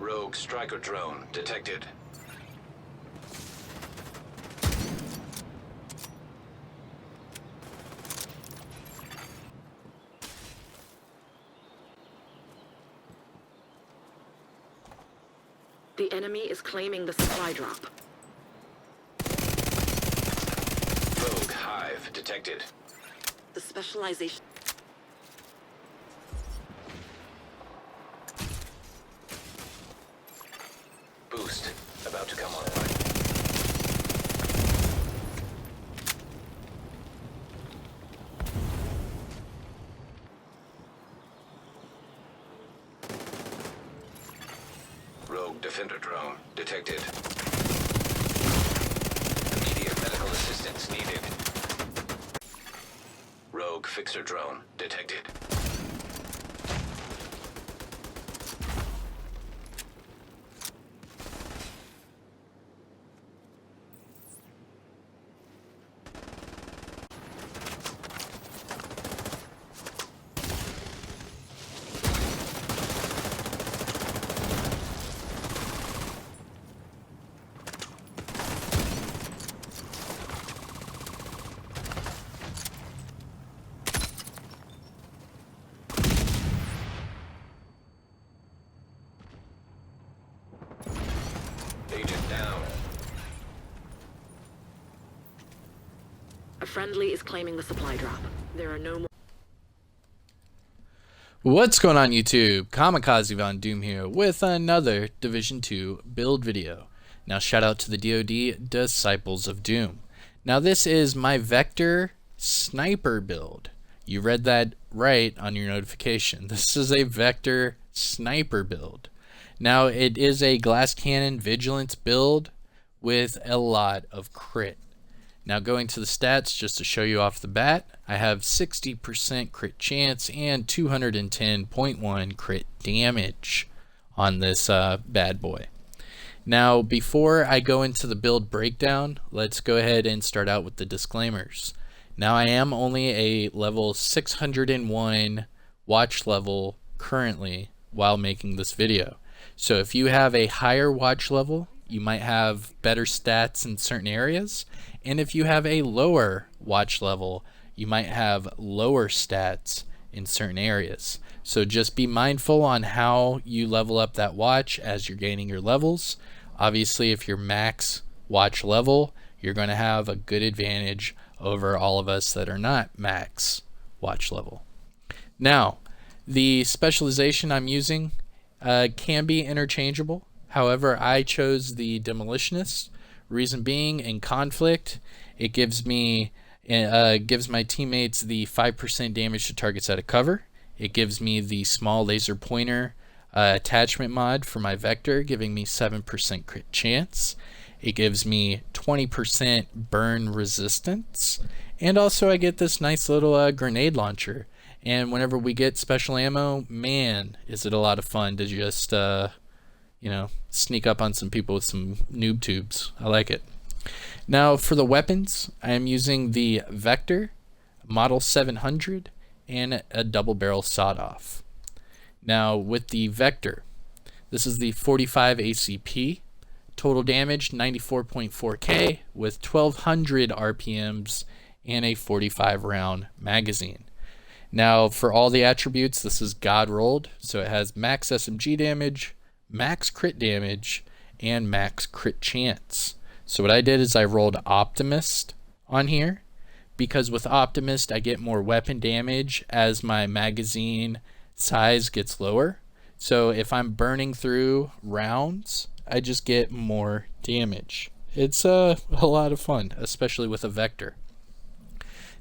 Rogue striker drone detected. The enemy is claiming the supply drop. Rogue hive detected. The specialization. Boost about to come online. Rogue defender drone detected. Immediate medical assistance needed. Rogue fixer drone detected. Agent down. A friendly is claiming the supply drop. There are no more. What's going on YouTube? Kamikazevondoom here with another Division 2 build video. Now shout out to the DoD Disciples of Doom. Now this is my Vector Sniper build. You read that right on your notification. This is a Vector Sniper build. Now it is a glass cannon vigilance build with a lot of crit. Now going to the stats, just to show you off the bat, I have 60% crit chance and 210.1 crit damage on this bad boy. Now before I go into the build breakdown, let's go ahead and start out with the disclaimers. Now I am only a level 601 watch level currently while making this video. So if you have a higher watch level, you might have better stats in certain areas. And if you have a lower watch level, you might have lower stats in certain areas. So just be mindful on how you level up that watch as you're gaining your levels. Obviously, if you're max watch level, you're going to have a good advantage over all of us that are not max watch level. Now, the specialization I'm using can be interchangeable. However, I chose the Demolitionist. Reason being, in conflict, it gives me gives my teammates the 5% damage to targets out of cover. It gives me the small laser pointer attachment mod for my Vector, giving me 7% crit chance. It gives me 20% burn resistance, and also I get this nice little grenade launcher. And whenever we get special ammo, man, is it a lot of fun to just you know, sneak up on some people with some noob tubes. I like it. Now for the weapons, I am using the Vector Model 700 and a double barrel sawed-off. Now with the Vector, this is the 45 ACP. Total damage 94.4k with 1200 RPMs and a 45 round magazine. Now for all the attributes, this is God rolled, so it has max SMG damage, max crit damage, and max crit chance. So what I did is I rolled Optimist on here, because with Optimist I get more weapon damage as my magazine size gets lower. So if I'm burning through rounds, I just get more damage. It's a lot of fun, especially with a Vector.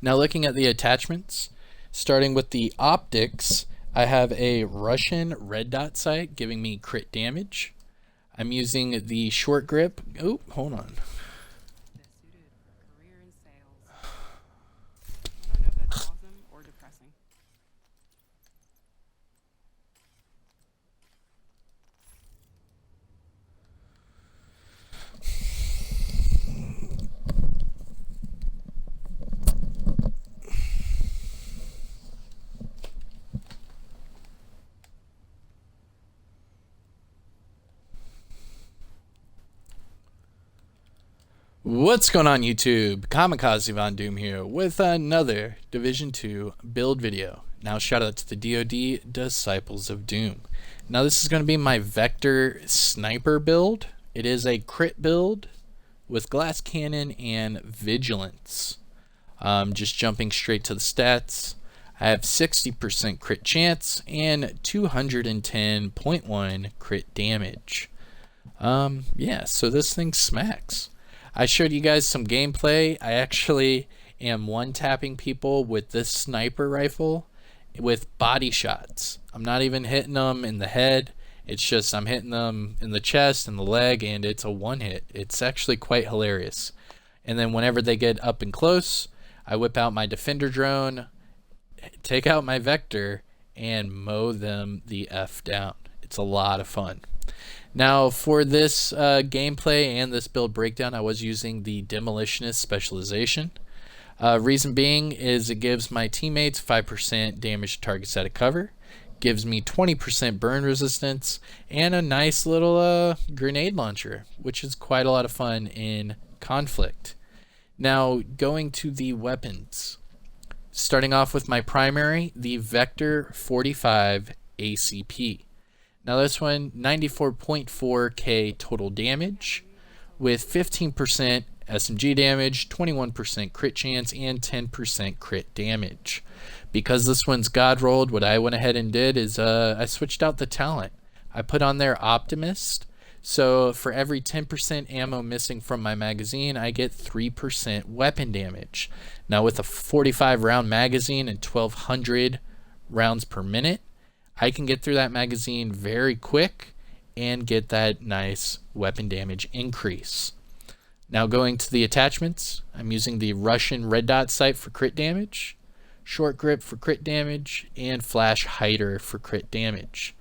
Now looking at the attachments, starting with the optics, I have a Russian red dot sight giving me crit damage. I'm using the short grip. Oh, hold on. What's going on YouTube? Kamikazevondoom here with another Division 2 build video. Now shout out to the DoD Disciples of Doom. Now this is going to be my Vector Sniper build. It is a crit build with glass cannon and vigilance. Just jumping straight to the stats. I have 60% crit chance and 210.1 crit damage. Yeah, so this thing smacks. I showed you guys some gameplay. I actually am one-tapping people with this sniper rifle with body shots. I'm not even hitting them in the head. It's just I'm hitting them in the chest and the leg, and it's a one-hit. It's actually quite hilarious. And then whenever they get up and close, I whip out my defender drone, take out my Vector, and mow them the F down. It's a lot of fun. Now for this gameplay and this build breakdown, I was using the Demolitionist Specialization. Reason being is it gives my teammates 5% damage to targets out of cover, gives me 20% burn resistance, and a nice little grenade launcher, which is quite a lot of fun in conflict. Now going to the weapons. Starting off with my primary, the Vector 45 ACP. Now this one, 94.4k total damage with 15% SMG damage, 21% crit chance, and 10% crit damage. Because this one's God rolled, what I went ahead and did is I switched out the talent. I put on there Optimist. So for every 10% ammo missing from my magazine, I get 3% weapon damage. Now with a 45 round magazine and 1200 rounds per minute, I can get through that magazine very quick and get that nice weapon damage increase. Now going to the attachments, I'm using the Russian red dot sight for crit damage, short grip for crit damage, and flash hider for crit damage.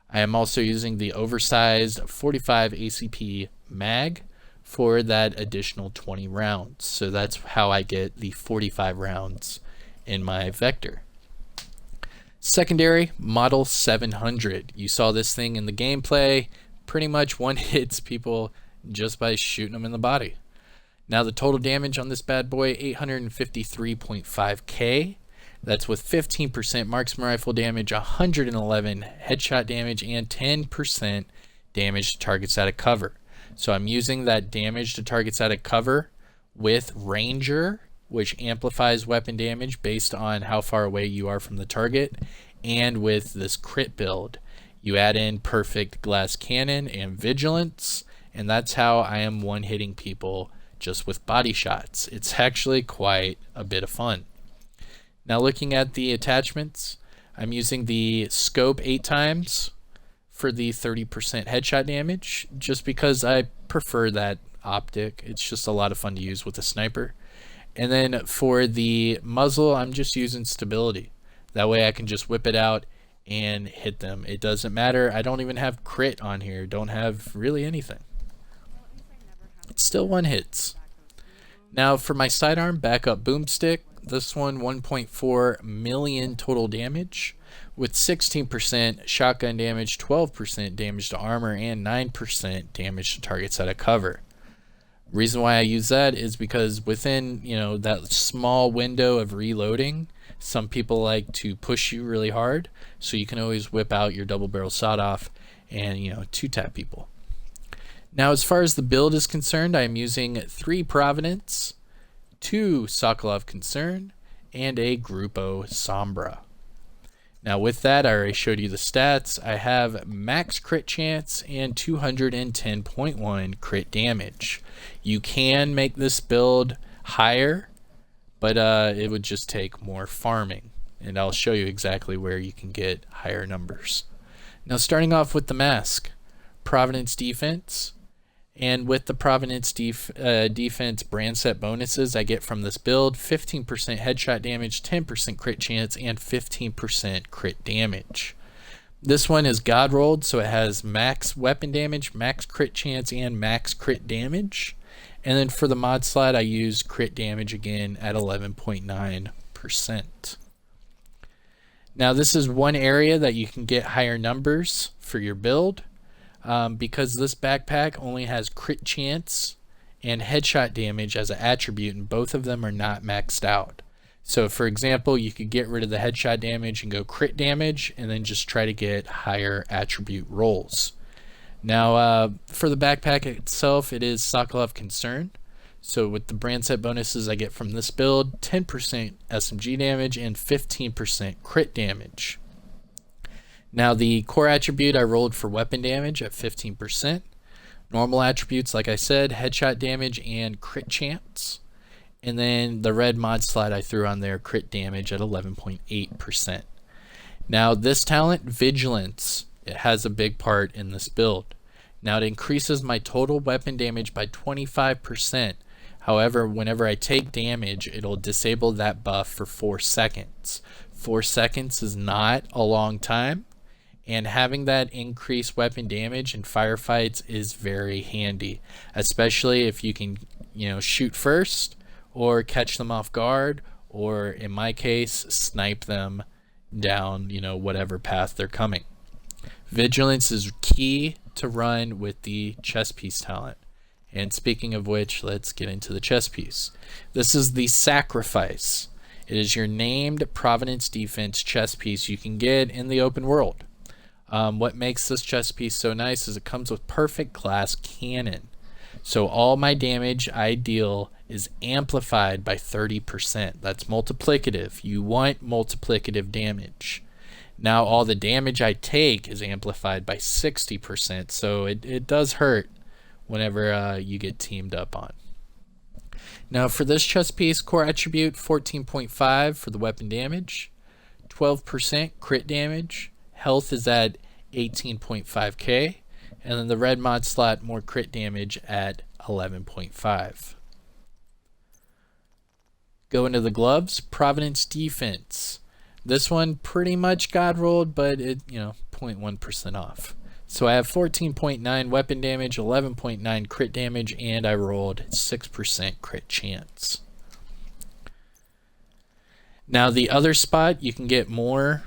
I am also using the oversized 45 ACP mag for that additional 20 rounds. So that's how I get the 45 rounds in my Vector. Secondary, Model 700. You saw this thing in the gameplay. Pretty much one hits people just by shooting them in the body. Now the total damage on this bad boy, 853.5k. That's with 15% marksman rifle damage, 111 headshot damage, and 10% damage to targets out of cover. So I'm using that damage to targets out of cover with Ranger, which amplifies weapon damage based on how far away you are from the target, and with this crit build you add in perfect glass cannon and vigilance, and that's how I am one-hitting people just with body shots. It's actually quite a bit of fun. Now looking at the attachments, I'm using the scope 8 times for the 30% headshot damage, just because I prefer that optic. It's just a lot of fun to use with a sniper. And then for the muzzle, I'm just using stability. That way I can just whip it out and hit them. It doesn't matter. I don't even have crit on here. Don't have really anything. It's still one hits. Now for my sidearm backup boomstick, this one 1.4 million total damage with 16% shotgun damage, 12% damage to armor, and 9% damage to targets out of cover. Reason why I use that is because within, that small window of reloading, some people like to push you really hard, so you can always whip out your double barrel sawed off and two-tap people. Now as far as the build is concerned, I am using 3 Providence, 2 Sokolov Concern, and a Grupo Sombra. Now with that, I already showed you the stats. I have max crit chance and 210.1 crit damage. You can make this build higher, but it would just take more farming, and I'll show you exactly where you can get higher numbers. Now starting off with the mask, Providence Defense, and with the Providence Defense brand set bonuses I get from this build, 15% headshot damage, 10% crit chance, and 15% crit damage. This one is God rolled, so it has max weapon damage, max crit chance, and max crit damage. And then for the mod slot, I use crit damage again at 11.9%. Now this is one area that you can get higher numbers for your build. Because this backpack only has crit chance and headshot damage as an attribute, and both of them are not maxed out. So for example, you could get rid of the headshot damage and go crit damage, and then just try to get higher attribute rolls. Now for the backpack itself, it is Sokolov Concern. So with the brand set bonuses I get from this build, 10% SMG damage and 15% crit damage. Now the core attribute I rolled for weapon damage at 15%. Normal attributes, like I said, headshot damage and crit chance. And then the red mod slot I threw on there, crit damage at 11.8%. Now this talent, Vigilance, it has a big part in this build. Now it increases my total weapon damage by 25%. However, whenever I take damage, it'll disable that buff for 4 seconds. 4 seconds is not a long time, and having that increased weapon damage in firefights is very handy, especially if you can, shoot first or catch them off guard, or in my case, snipe them down, whatever path they're coming. Vigilance is key to run with the chest piece talent. And speaking of which, let's get into the chest piece. This is the Sacrifice. It is your named Providence Defense chest piece you can get in the open world. What makes this chest piece so nice is it comes with perfect glass cannon. So all my damage I deal is amplified by 30%. That's multiplicative. You want multiplicative damage. Now all the damage I take is amplified by 60%. So it does hurt whenever you get teamed up on. Now for this chest piece, core attribute 14.5 for the weapon damage, 12% crit damage, health is at 18.5k, and then the red mod slot, more crit damage at 11.5. Go into the gloves, Providence Defense. This one pretty much got rolled, but it 0.1% off. So I have 14.9 weapon damage, 11.9 crit damage, and I rolled 6% crit chance. Now the other spot you can get more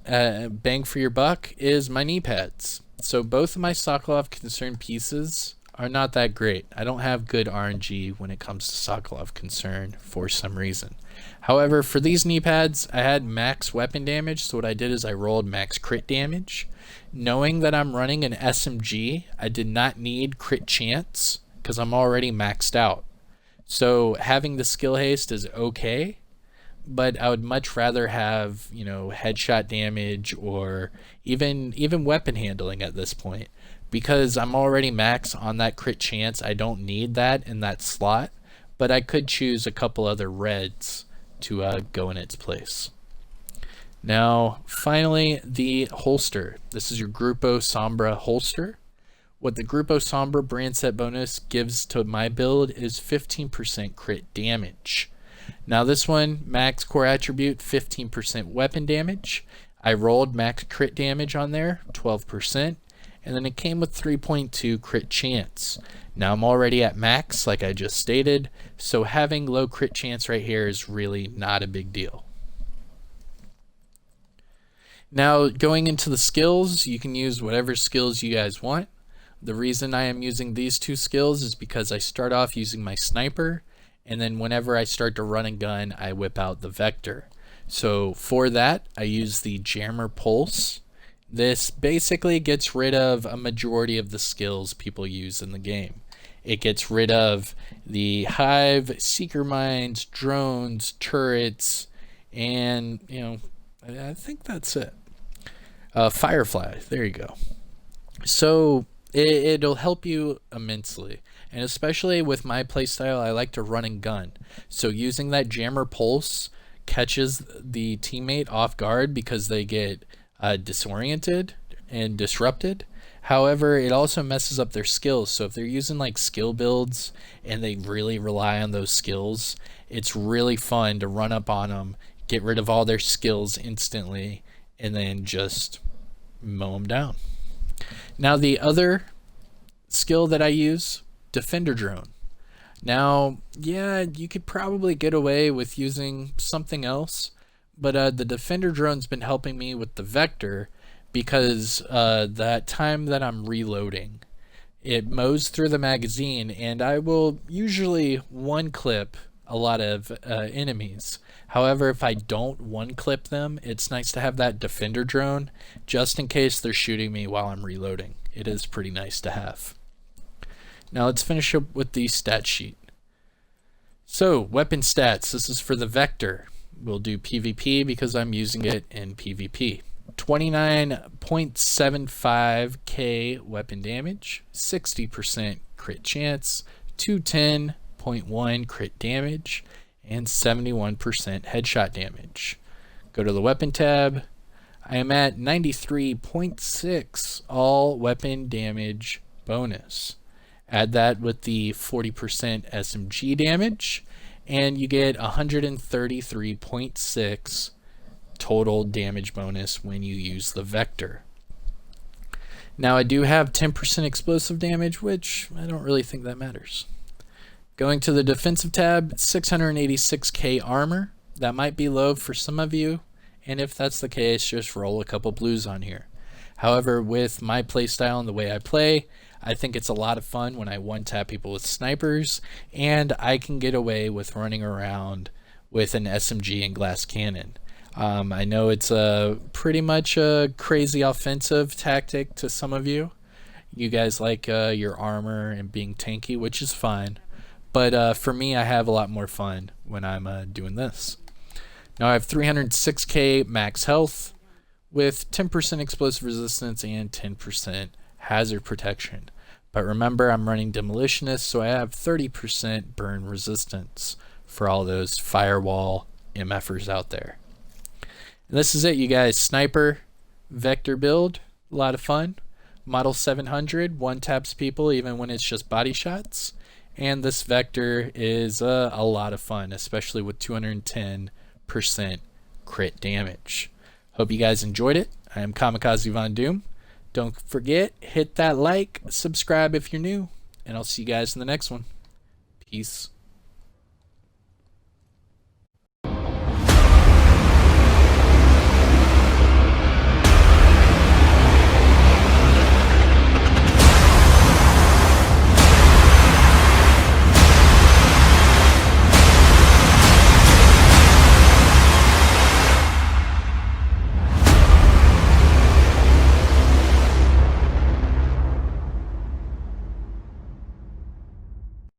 bang for your buck is my knee pads. So both of my Sokolov Concern pieces are not that great. I don't have good RNG when it comes to Sokolov Concern for some reason. However, for these knee pads, I had max weapon damage, so what I did is I rolled max crit damage. Knowing that I'm running an SMG, I did not need crit chance because I'm already maxed out. So having the skill haste is okay, but I would much rather have, headshot damage or even weapon handling at this point. Because I'm already max on that crit chance, I don't need that in that slot, but I could choose a couple other reds to go in its place. Now, finally, the holster. This is your Grupo Sombra holster. What the Grupo Sombra brand set bonus gives to my build is 15% crit damage. Now this one, max core attribute, 15% weapon damage. I rolled max crit damage on there, 12%, and then it came with 3.2 crit chance. Now I'm already at max, like I just stated, so having low crit chance right here is really not a big deal. Now going into the skills, you can use whatever skills you guys want. The reason I am using these two skills is because I start off using my sniper, and then whenever I start to run and gun, I whip out the vector. So for that, I use the Jammer Pulse. This basically gets rid of a majority of the skills people use in the game. It gets rid of the Hive, Seeker Mines, drones, turrets, and, I think that's it. Firefly, there you go. So it'll help you immensely. And especially with my playstyle, I like to run and gun. So using that Jammer Pulse catches the teammate off guard because they get disoriented and disrupted. However, it also messes up their skills. So if they're using like skill builds and they really rely on those skills, it's really fun to run up on them, get rid of all their skills instantly, and then just mow them down. Now the other skill that I use, Defender Drone. Now, yeah, you could probably get away with using something else, but the Defender Drone's been helping me with the vector because that time that I'm reloading, It mows through the magazine, and I will usually one clip a lot of enemies. However, if I don't one clip them, it's nice to have that defender drone just in case they're shooting me while I'm reloading. It is pretty nice to have. Now let's finish up with the stat sheet. So, weapon stats. This is for the Vector. We'll do PvP because I'm using it in PvP. 29.75k weapon damage, 60% crit chance, 210.1 crit damage, and 71% headshot damage. Go to the weapon tab. I am at 93.6 all weapon damage bonus. Add that with the 40% SMG damage, and you get 133.6 total damage bonus when you use the Vector. Now I do have 10% explosive damage, which I don't really think that matters. Going to the defensive tab, 686k armor. That might be low for some of you, and if that's the case, just roll a couple blues on here. However, with my playstyle and the way I play, I think it's a lot of fun when I one-tap people with snipers, and I can get away with running around with an SMG and glass cannon. I know it's pretty much a crazy offensive tactic to some of you. You guys like your armor and being tanky, which is fine. But for me, I have a lot more fun when I'm doing this. Now I have 306k max health with 10% explosive resistance and 10% hazard protection. But remember, I'm running Demolitionist, so I have 30% burn resistance for all those firewall MFers out there. And this is it, you guys. Sniper, Vector build, a lot of fun. Model 700, one taps people even when it's just body shots. And this Vector is a lot of fun, especially with 210% crit damage. Hope you guys enjoyed it. I am Kamikazevondoom. Don't forget, hit that like, subscribe if you're new, and I'll see you guys in the next one. Peace.